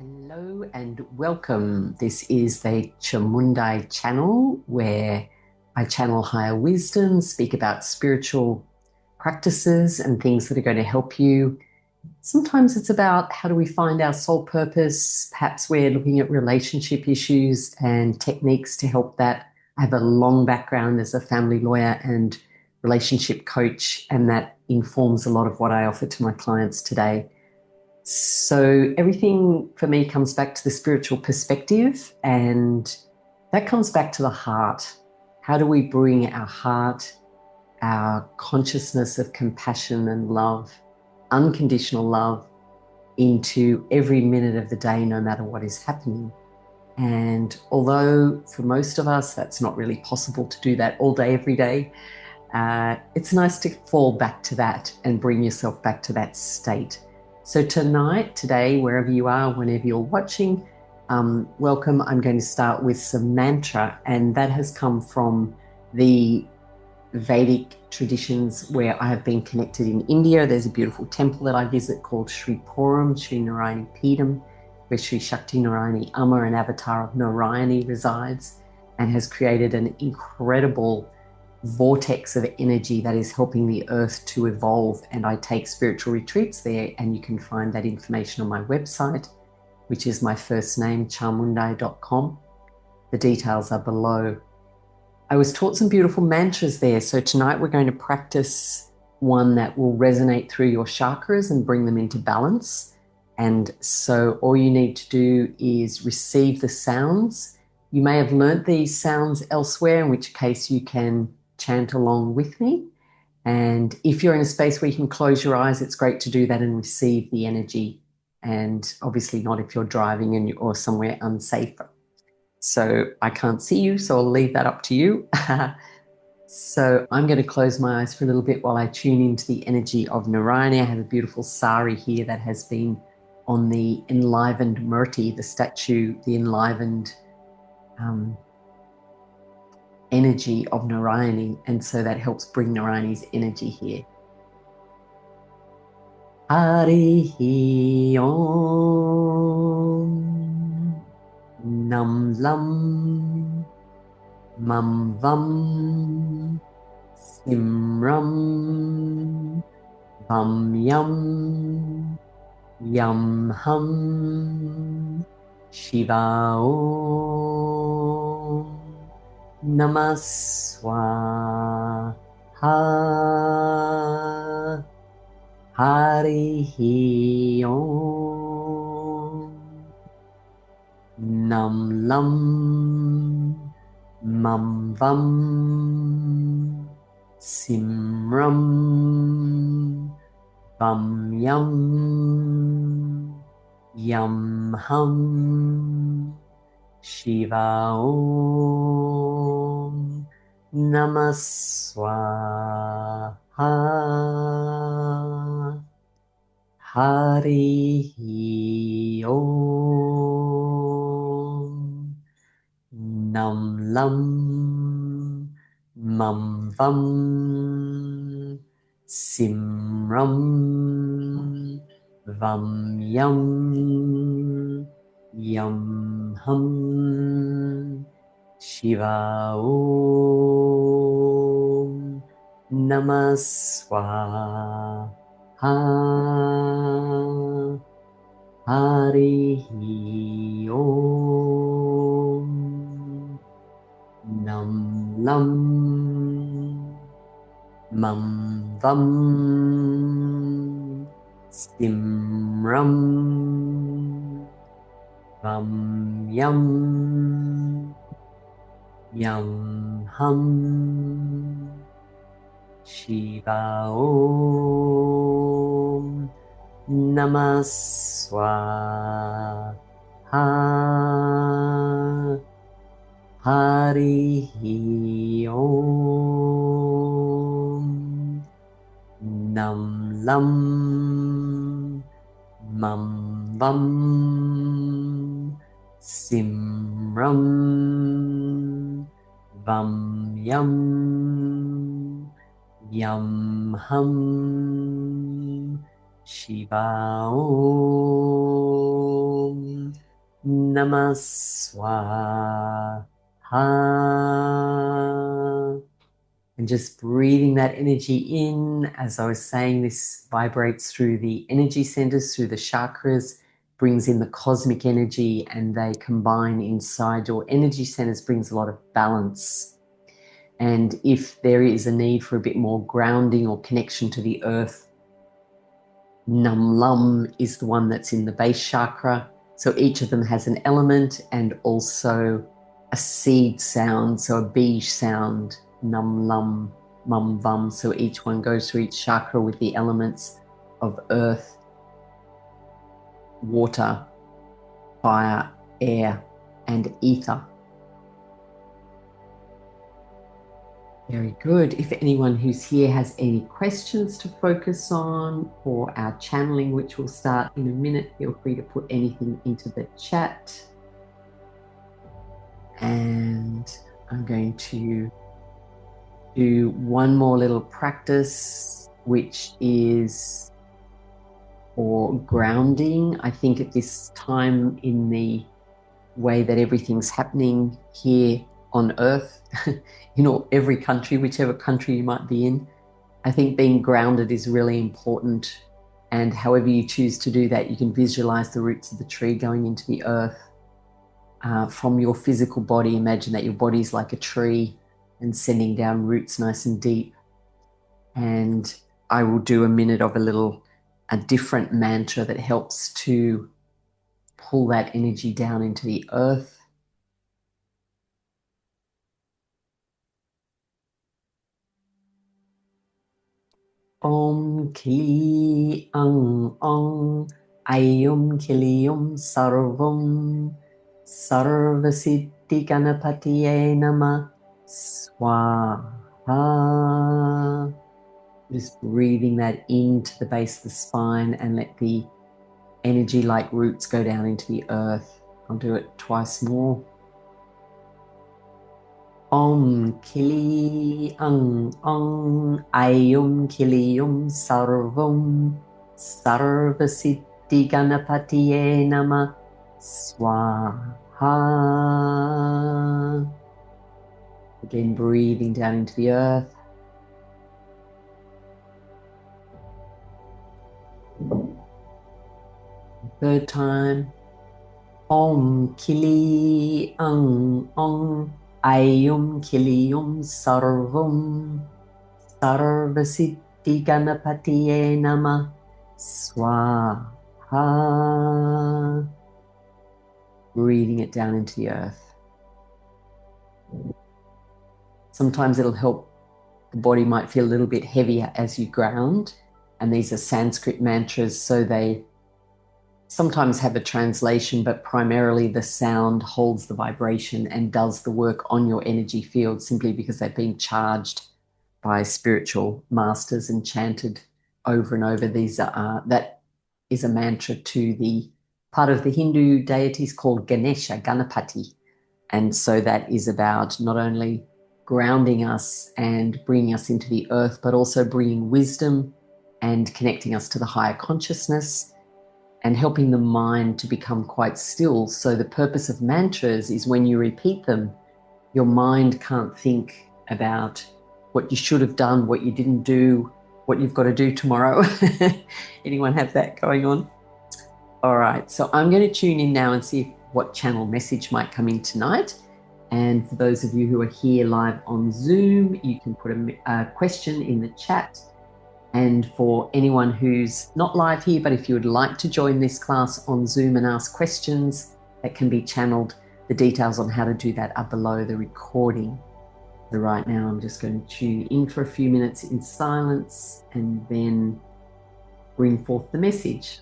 Hello and welcome. This is the Chamundai channel where I channel higher wisdom, speak about spiritual practices and things that are going to help you. Sometimes it's about how do we find our soul purpose. Perhaps we're looking at relationship issues and techniques to help that. I have a long background as a family lawyer and relationship coach, and that informs a lot of what I offer to my clients today. So everything for me comes back to the spiritual perspective, and that comes back to the heart. How do we bring our heart, our consciousness of compassion and love, unconditional love, into every minute of the day, no matter what is happening? And although for most of us that's not really possible to do that all day, every day, it's nice to fall back to that and bring yourself back to that state. So tonight, today, wherever you are, whenever you're watching, welcome. I'm going to start with some mantra, and that has come from the Vedic traditions where I have been connected in India. There's a beautiful temple that I visit called Sri Puram, Sri Narayani Peedam, where Sri Shakti Narayani Amma, an avatar of Narayani, resides and has created an incredible vortex of energy that is helping the earth to evolve. And I take spiritual retreats there, and you can find that information on my website, which is my first name, chamundai.com. The details are below. I was taught some beautiful mantras there. So tonight we're going to practice one that will resonate through your chakras and bring them into balance. And so all you need to do is receive the sounds. You may have learnt these sounds elsewhere, in which case you can chant along with me. And if you're in a space where you can close your eyes, it's great to do that and receive the energy. And obviously not if you're driving and or somewhere unsafe. So I can't see you, so I'll leave that up to you. So I'm going to close my eyes for a little bit while I tune into the energy of Narayani. I have a beautiful sari here that has been on the enlivened murti, the statue, the enlivened energy of Narayani, and so that helps bring Narayani's energy here. Harihi Om Nam Lam Mam Vam Simram Vam Yam Yam Ham Shiva Om Namaswaha Harihi Om Nam Lam Mam Vam Simram Vam Yam Yam Ham Shiva Om Namaswaha Harihi Om Nam Lam Mam Vam Simram Vam Yam Yam Ham Shiva Om Namaswaha Harihi Om Nam Lam Mam Vam Simram Vam Yam Yam Ham Shiva Om Namaswaha Harihi Om Nam Lam Mam Vam Simram Vam Yam Yam Ham Shiva Om Namaswaha. And just breathing that energy in. As I was saying, this vibrates through the energy centers, through the chakras, brings in the cosmic energy, and they combine inside your energy centers, brings a lot of balance. And if there is a need for a bit more grounding or connection to the earth, Nam Lam is the one that's in the base chakra. So each of them has an element and also a seed sound, so a bij sound, Nam Lam, Mum Vam. So each one goes through each chakra with the elements of earth, water, fire, air, and ether. Very good. If anyone who's here has any questions to focus on for our channeling, which will start in a minute, feel free to put anything into the chat. And I'm going to do one more little practice, which is for grounding. I think at this time in the way that everything's happening here on Earth, in every country, whichever country you might be in, I think being grounded is really important. And however you choose to do that, you can visualize the roots of the tree going into the earth. From your physical body, imagine that your body's like a tree and sending down roots nice and deep. And I will do a minute of a different mantra that helps to pull that energy down into the earth. Om Kili Ang Ong Ayum Kilium Sarvam Sarvasiddhi Ganapatiye Nama Swaha. Just breathing that into the base of the spine and let the energy like roots go down into the earth. I'll do it twice more. Om Kili Ang Ong Ayum Kilium Sarvam Sarvasiddhi Ganapatiye Nama Swaha. Again, breathing down into the earth. Third time. Om Kili Ang Ong Ayum Kilium Sarvam Sarvasiddhi Ganapatiye Nama Swaha. Breathing it down into the earth. Sometimes it'll help. The body might feel a little bit heavier as you ground. And these are Sanskrit mantras, so they sometimes have a translation, but primarily the sound holds the vibration and does the work on your energy field simply because they've been charged by spiritual masters and chanted over and over. That is a mantra to the part of the Hindu deities called Ganesha, Ganapati. And so that is about not only grounding us and bringing us into the earth, but also bringing wisdom and connecting us to the higher consciousness and helping the mind to become quite still. So the purpose of mantras is when you repeat them, your mind can't think about what you should have done, what you didn't do, what you've got to do tomorrow. Anyone have that going on? All right, so I'm going to tune in now and see what channel message might come in tonight. And for those of you who are here live on Zoom, you can put a question in the chat. And for anyone who's not live here, but if you would like to join this class on Zoom and ask questions that can be channeled, the details on how to do that are below the recording. So right now, I'm just going to tune in for a few minutes in silence and then bring forth the message.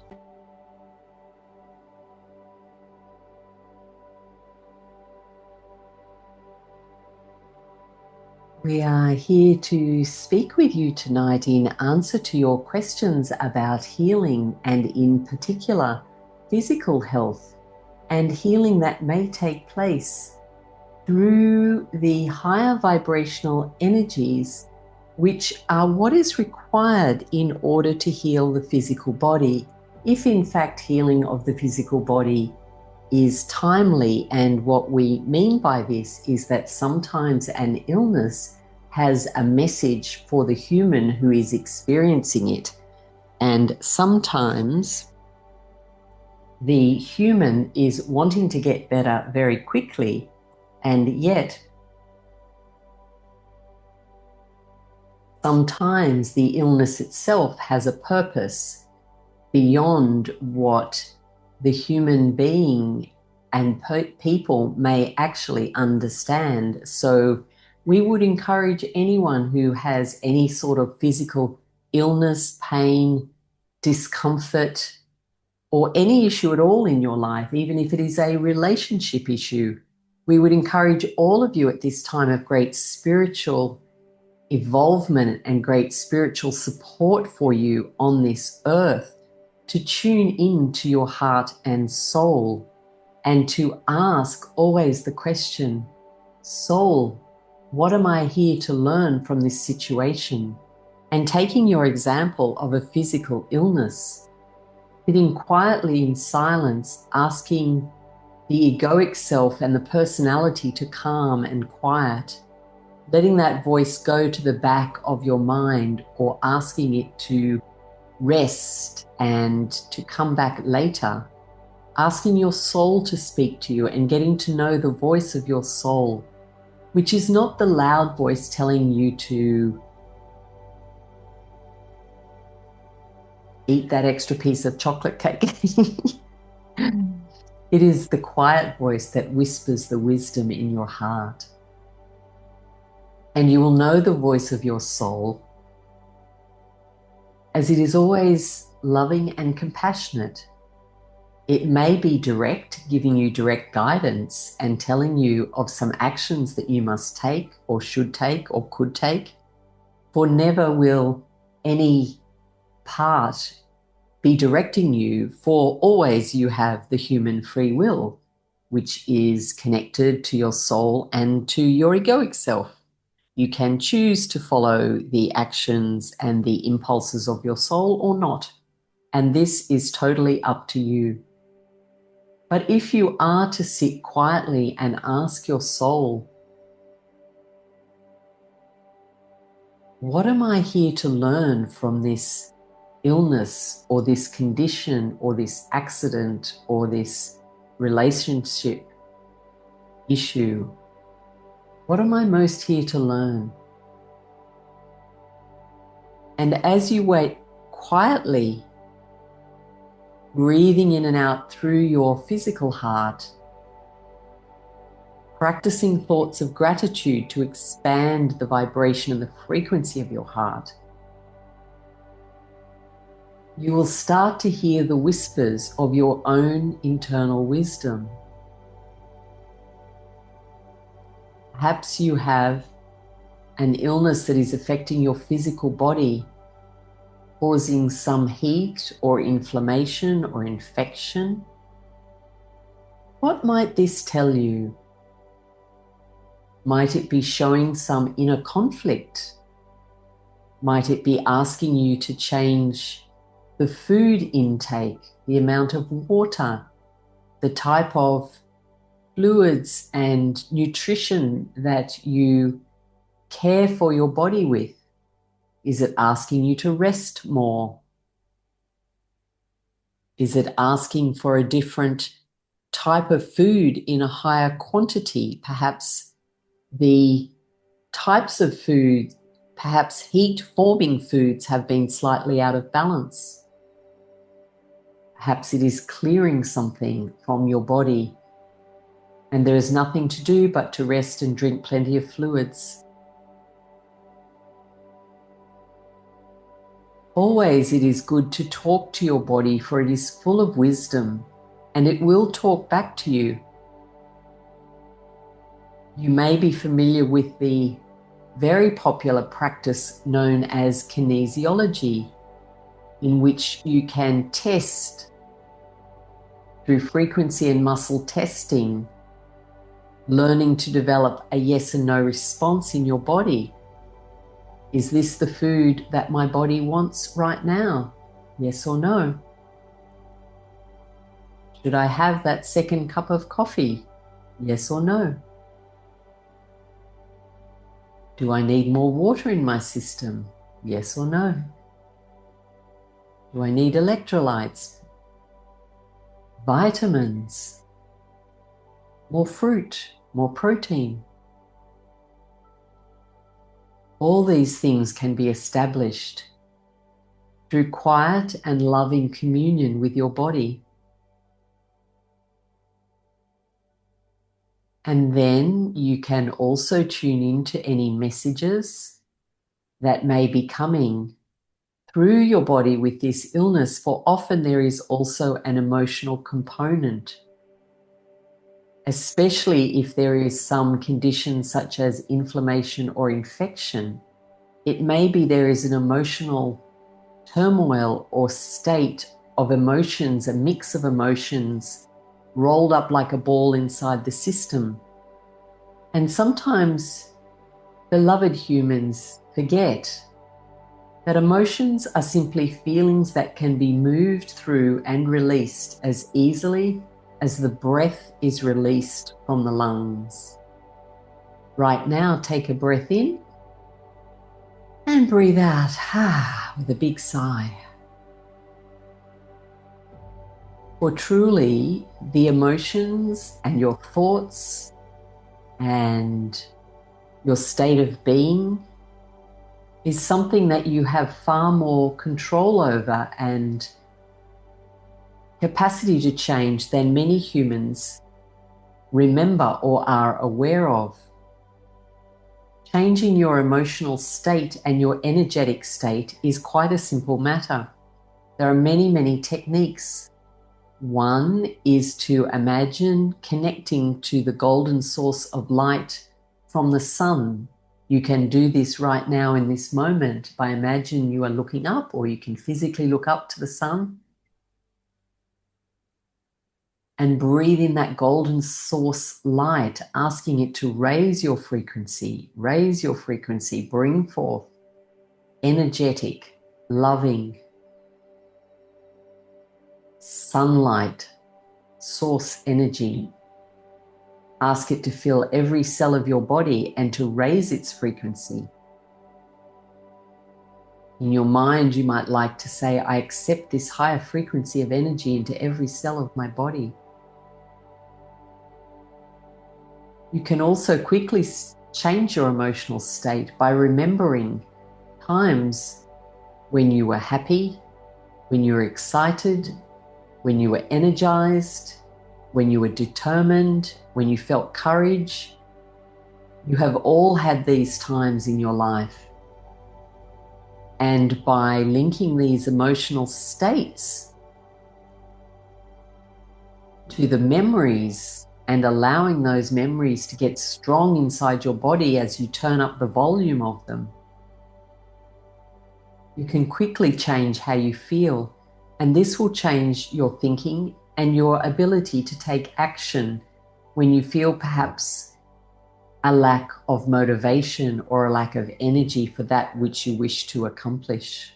We are here to speak with you tonight in answer to your questions about healing and in particular physical health and healing that may take place through the higher vibrational energies, which are what is required in order to heal the physical body, if in fact healing of the physical body is timely, and what we mean by this is that sometimes an illness has a message for the human who is experiencing it, and sometimes the human is wanting to get better very quickly, and yet sometimes the illness itself has a purpose beyond what the human being and people may actually understand. So we would encourage anyone who has any sort of physical illness, pain, discomfort, or any issue at all in your life, even if it is a relationship issue, we would encourage all of you at this time of great spiritual evolvement and great spiritual support for you on this earth to tune in to your heart and soul, and to ask always the question, soul, what am I here to learn from this situation? And taking your example of a physical illness, sitting quietly in silence, asking the egoic self and the personality to calm and quiet, letting that voice go to the back of your mind, or asking it to rest and to come back later, asking your soul to speak to you and getting to know the voice of your soul, which is not the loud voice telling you to eat that extra piece of chocolate cake. It is the quiet voice that whispers the wisdom in your heart. And you will know the voice of your soul as it is always loving and compassionate. It may be direct, giving you direct guidance and telling you of some actions that you must take or should take or could take, for never will any part be directing you, for always you have the human free will, which is connected to your soul and to your egoic self. You can choose to follow the actions and the impulses of your soul or not, and this is totally up to you. But if you are to sit quietly and ask your soul, what am I here to learn from this illness or this condition or this accident or this relationship issue? What am I most here to learn? And as you wait quietly, breathing in and out through your physical heart, practicing thoughts of gratitude to expand the vibration and the frequency of your heart, you will start to hear the whispers of your own internal wisdom. Perhaps you have an illness that is affecting your physical body, causing some heat or inflammation or infection. What might this tell you? Might it be showing some inner conflict? Might it be asking you to change the food intake, the amount of water, the type of fluids and nutrition that you care for your body with? Is it asking you to rest more? Is it asking for a different type of food in a higher quantity? Perhaps the types of food, perhaps heat-forming foods, have been slightly out of balance. Perhaps it is clearing something from your body, and there is nothing to do but to rest and drink plenty of fluids. Always it is good to talk to your body, for it is full of wisdom and it will talk back to you. You may be familiar with the very popular practice known as kinesiology, in which you can test through frequency and muscle testing, learning to develop a yes and no response in your body. Is this the food that my body wants right now? Yes or no? Should I have that second cup of coffee? Yes or no? Do I need more water in my system? Yes or no? Do I need electrolytes, vitamins, more fruit, more protein? All these things can be established through quiet and loving communion with your body. And then you can also tune into any messages that may be coming through your body with this illness, for often there is also an emotional component, especially if there is some condition such as inflammation or infection. It may be there is an emotional turmoil or state of emotions, a mix of emotions rolled up like a ball inside the system. And sometimes beloved humans forget that emotions are simply feelings that can be moved through and released as easily as the breath is released from the lungs. Right now, take a breath in and breathe out with a big sigh. For truly, the emotions and your thoughts and your state of being is something that you have far more control over and capacity to change than many humans remember or are aware of. Changing your emotional state and your energetic state is quite a simple matter. There are many, many techniques. One is to imagine connecting to the golden source of light from the sun. You can do this right now in this moment by imagining you are looking up, or you can physically look up to the sun and breathe in that golden source light, asking it to raise your frequency, bring forth energetic, loving sunlight, source energy. Ask it to fill every cell of your body and to raise its frequency. In your mind, you might like to say, I accept this higher frequency of energy into every cell of my body. You can also quickly change your emotional state by remembering times when you were happy, when you were excited, when you were energized, when you were determined, when you felt courage. You have all had these times in your life. And by linking these emotional states to the memories and allowing those memories to get strong inside your body as you turn up the volume of them, you can quickly change how you feel. And this will change your thinking and your ability to take action when you feel perhaps a lack of motivation or a lack of energy for that which you wish to accomplish.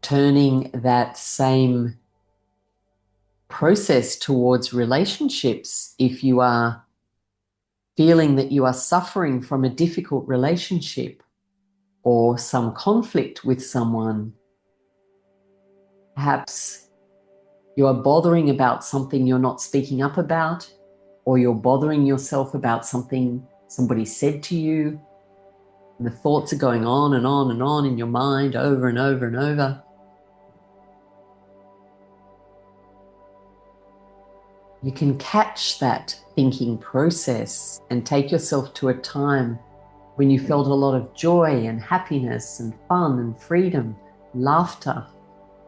Turning that same process towards relationships, if you are feeling that you are suffering from a difficult relationship or some conflict with someone, perhaps you are bothering about something you're not speaking up about, or you're bothering yourself about something somebody said to you, and the thoughts are going on and on and on in your mind over and over and over. You can catch that thinking process and take yourself to a time when you felt a lot of joy and happiness and fun and freedom, laughter.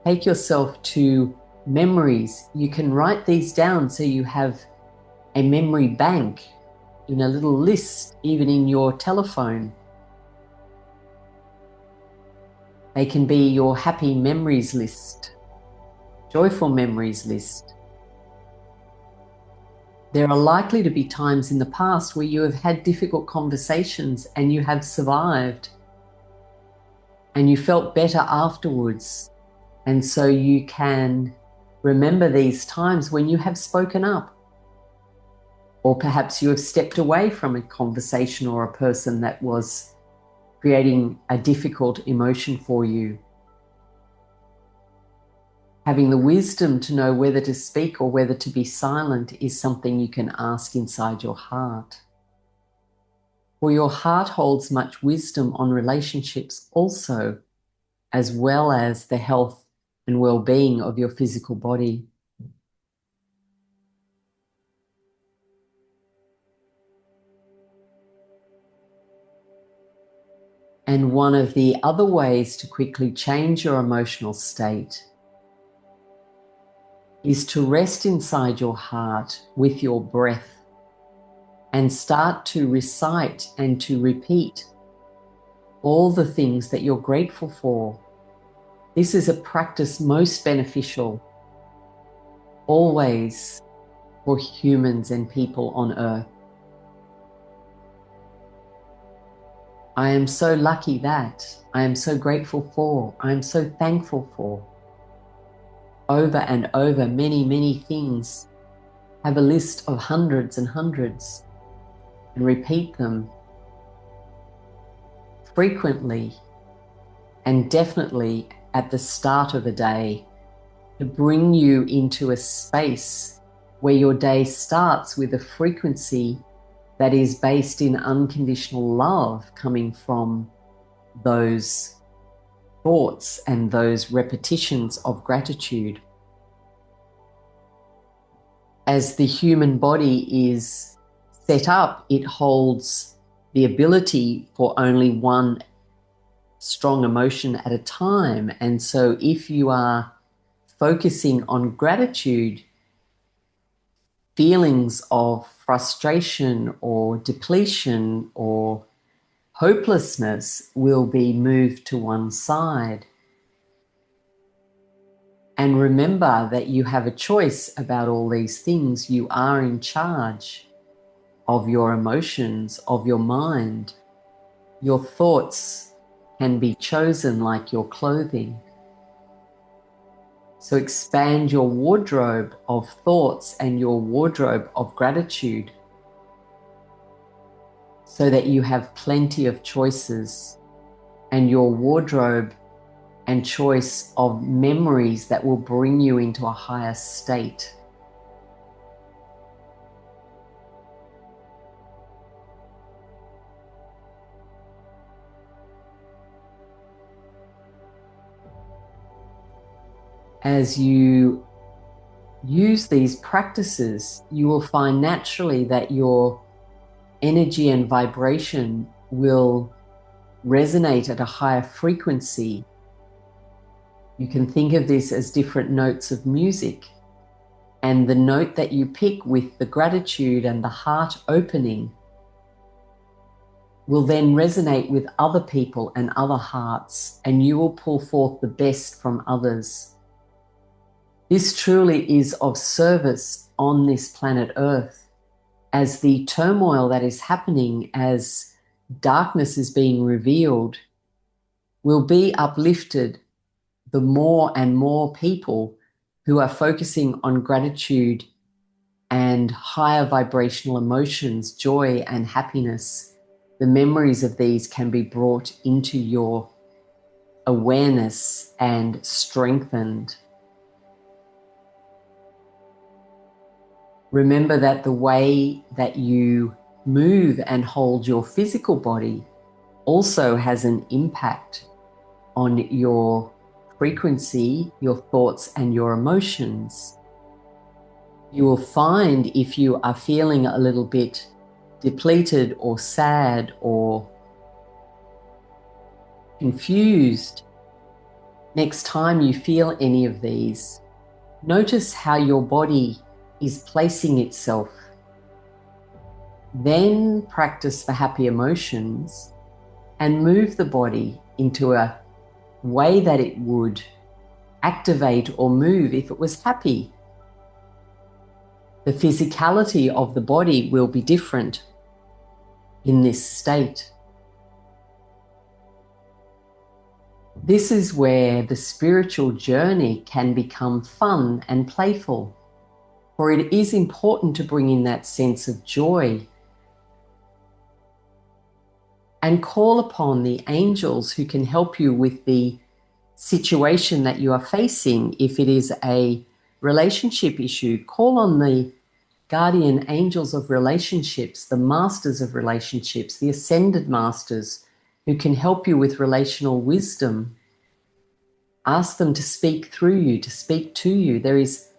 Take yourself to memories. You can write these down so you have a memory bank in a little list, even in your telephone. They can be your happy memories list, joyful memories list. There are likely to be times in the past where you have had difficult conversations and you have survived and you felt better afterwards. And so you can remember these times when you have spoken up, or perhaps you have stepped away from a conversation or a person that was creating a difficult emotion for you. Having the wisdom to know whether to speak or whether to be silent is something you can ask inside your heart. For your heart holds much wisdom on relationships also, as well as the health and well-being of your physical body. And one of the other ways to quickly change your emotional state is to rest inside your heart with your breath and start to recite and to repeat all the things that you're grateful for. This is a practice most beneficial always for humans and people on earth. I am so lucky that, I am so grateful for, I am so thankful for. Over and over, many, many things. Have a list of hundreds and hundreds and repeat them frequently and definitely at the start of a day to bring you into a space where your day starts with a frequency that is based in unconditional love coming from those thoughts and those repetitions of gratitude. As the human body is set up, it holds the ability for only one strong emotion at a time. And so if you are focusing on gratitude, feelings of frustration or depletion or hopelessness will be moved to one side. And remember that you have a choice about all these things. You are in charge of your emotions, of your mind. Your thoughts can be chosen like your clothing. So expand your wardrobe of thoughts and your wardrobe of gratitude so that you have plenty of choices, and your wardrobe and choice of memories that will bring you into a higher state. As you use these practices, you will find naturally that your energy and vibration will resonate at a higher frequency. You can think of this as different notes of music, and the note that you pick with the gratitude and the heart opening will then resonate with other people and other hearts, and you will pull forth the best from others. This truly is of service on this planet Earth, as the turmoil that is happening, as darkness is being revealed, will be uplifted the more and more people who are focusing on gratitude and higher vibrational emotions, joy and happiness. The memories of these can be brought into your awareness and strengthened. Remember that the way that you move and hold your physical body also has an impact on your frequency, your thoughts, and your emotions. You will find if you are feeling a little bit depleted or sad or confused, next time you feel any of these, notice how your body is placing itself. Then practice the happy emotions and move the body into a way that it would activate or move if it was happy. The physicality of the body will be different in this state. This is where the spiritual journey can become fun and playful, for it is important to bring in that sense of joy and call upon the angels who can help you with the situation that you are facing. If it is a relationship issue, call on the guardian angels of relationships, the masters of relationships, the ascended masters who can help you with relational wisdom. Ask them to speak through you, to speak to you. There is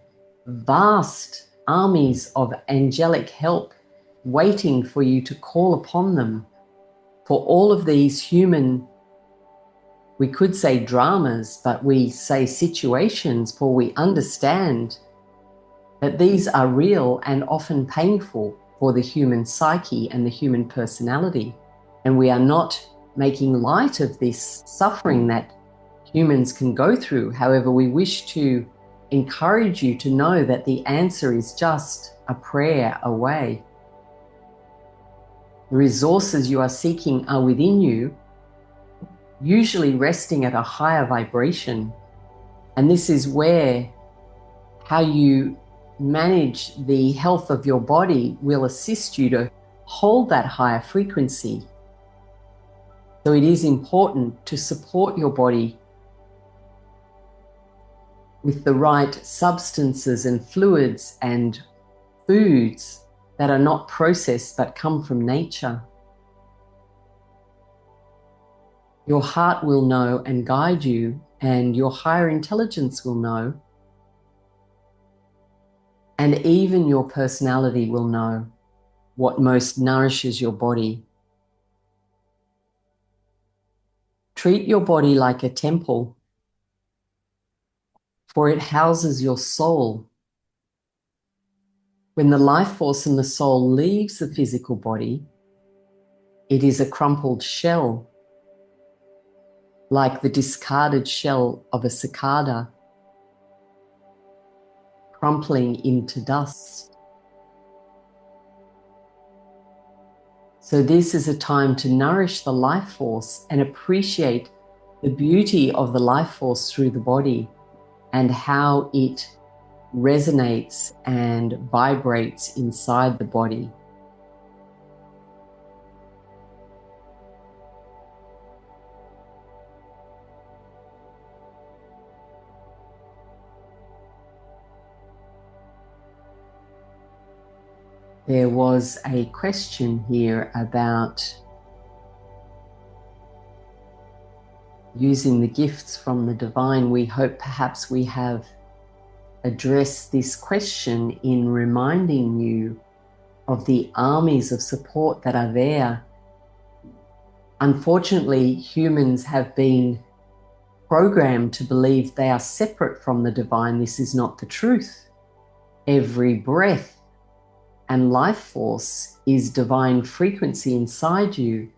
vast armies of angelic help waiting for you to call upon them for all of these human, we could say dramas, but we say situations, for we understand that these are real and often painful for the human psyche and the human personality. And we are not making light of this suffering that humans can go through. However, we wish to encourage you to know that the answer is just a prayer away. The resources you are seeking are within you, usually resting at a higher vibration. And this is where how you manage the health of your body will assist you to hold that higher frequency. So it is important to support your body with the right substances and fluids and foods that are not processed but come from nature. Your heart will know and guide you, and your higher intelligence will know, and even your personality will know what most nourishes your body. Treat your body like a temple, for it houses your soul. When the life force and the soul leaves the physical body, it is a crumpled shell, like the discarded shell of a cicada, crumpling into dust. So this is a time to nourish the life force and appreciate the beauty of the life force through the body and how it resonates and vibrates inside the body. There was a question here about using the gifts from the divine. We hope perhaps we have addressed this question in reminding you of the armies of support that are there. Unfortunately, humans have been programmed to believe they are separate from the divine. This is not the truth. Every breath and life force is divine frequency inside you.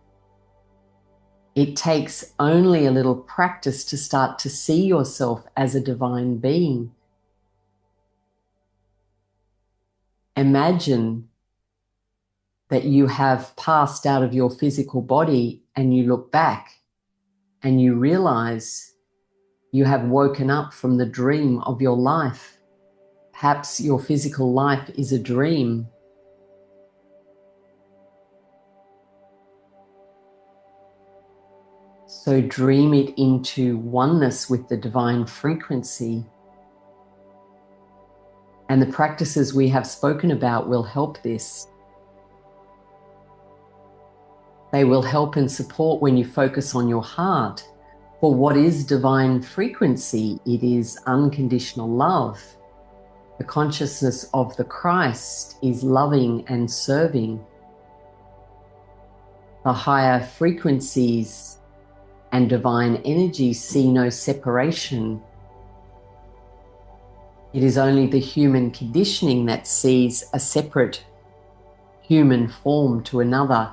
It takes only a little practice to start to see yourself as a divine being. Imagine that you have passed out of your physical body and you look back and you realize you have woken up from the dream of your life. Perhaps your physical life is a dream. So dream it into oneness with the divine frequency. And the practices we have spoken about will help this. They will help and support when you focus on your heart. For what is divine frequency? It is unconditional love. The consciousness of the Christ is loving and serving. The higher frequencies and divine energies see no separation. It is only the human conditioning that sees a separate human form to another.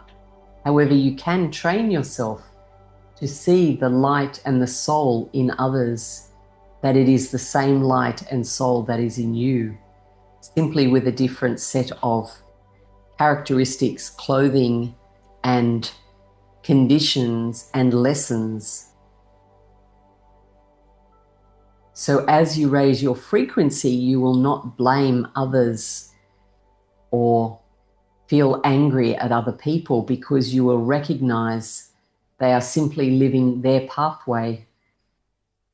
However, you can train yourself to see the light and the soul in others, that it is the same light and soul that is in you, simply with a different set of characteristics, clothing, and conditions and lessons. So as you raise your frequency, you will not blame others or feel angry at other people, because you will recognize they are simply living their pathway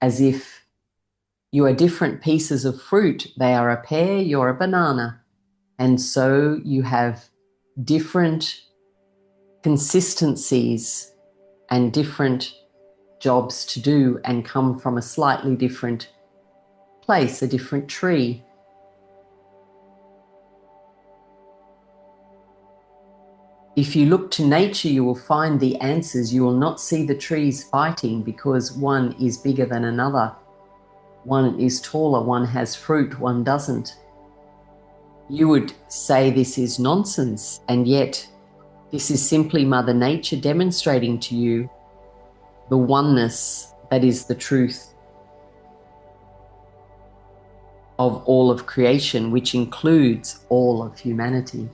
as if you are different pieces of fruit. They are a pear, you're a banana. And so you have different consistencies and different jobs to do and come from a slightly different place, a different tree. If you look to nature, you will find the answers. You will not see the trees fighting because one is bigger than another. One is taller, one has fruit, one doesn't. You would say this is nonsense, and yet this is simply Mother Nature demonstrating to you the oneness that is the truth of all of creation, which includes all of humanity.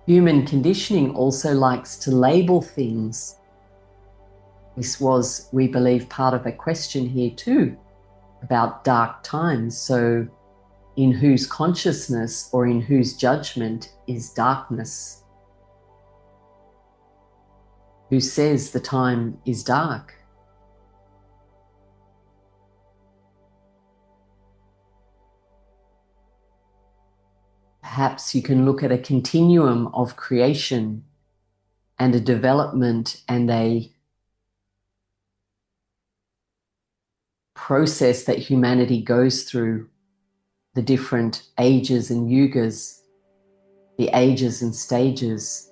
Human conditioning also likes to label things. This was, we believe, part of a question here too about dark times. So, in whose consciousness or in whose judgment is darkness? Who says the time is dark? Perhaps you can look at a continuum of creation and a development and a process that humanity goes through, the different ages and yugas, the ages and stages,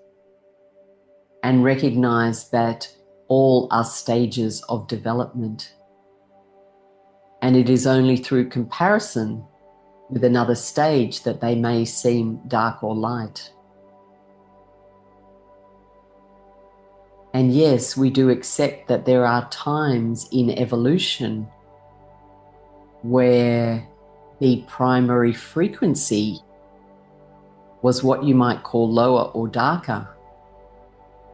and recognize that all are stages of development. And it is only through comparison with another stage that they may seem dark or light. And yes, we do accept that there are times in evolution where the primary frequency was what you might call lower or darker.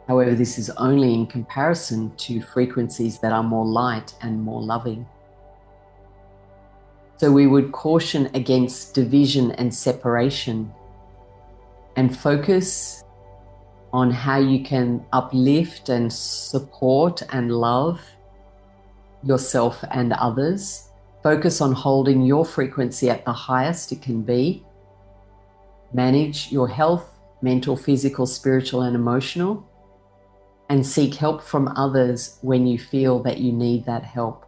However, this is only in comparison to frequencies that are more light and more loving. So we would caution against division and separation and focus on how you can uplift and support and love yourself and others. Focus on holding your frequency at the highest it can be. Manage your health, mental, physical, spiritual, and emotional, and seek help from others when you feel that you need that help.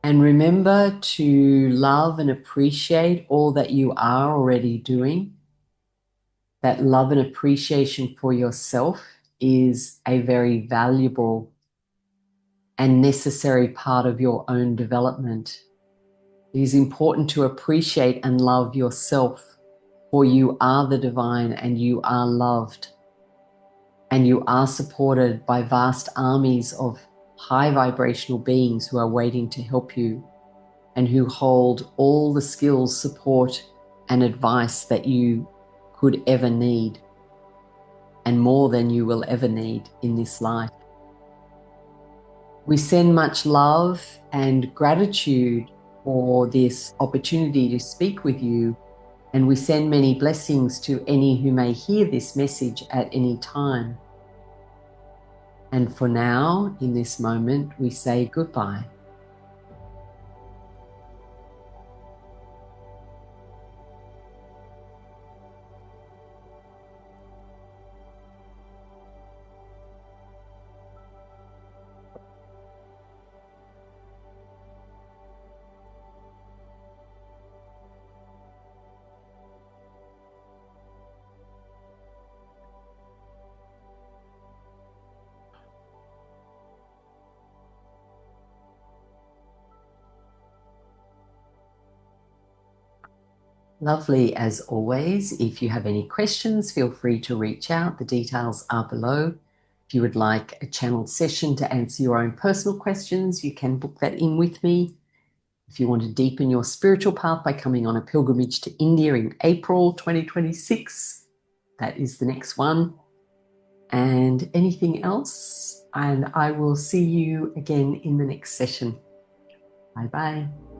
And remember to love and appreciate all that you are already doing. That love and appreciation for yourself is a very valuable and necessary part of your own development. It is important to appreciate and love yourself, for you are the divine and you are loved. And you are supported by vast armies of high vibrational beings who are waiting to help you and who hold all the skills, support, and advice that you could ever need, and more than you will ever need in this life. We send much love and gratitude for this opportunity to speak with you, and we send many blessings to any who may hear this message at any time. And for now, in this moment, we say goodbye. Lovely as always. If you have any questions, feel free to reach out. The details are below. If you would like a channeled session to answer your own personal questions, you can book that in with me. If you want to deepen your spiritual path by coming on a pilgrimage to India in April 2026, that is the next one. And anything else, and I will see you again in the next session. Bye bye.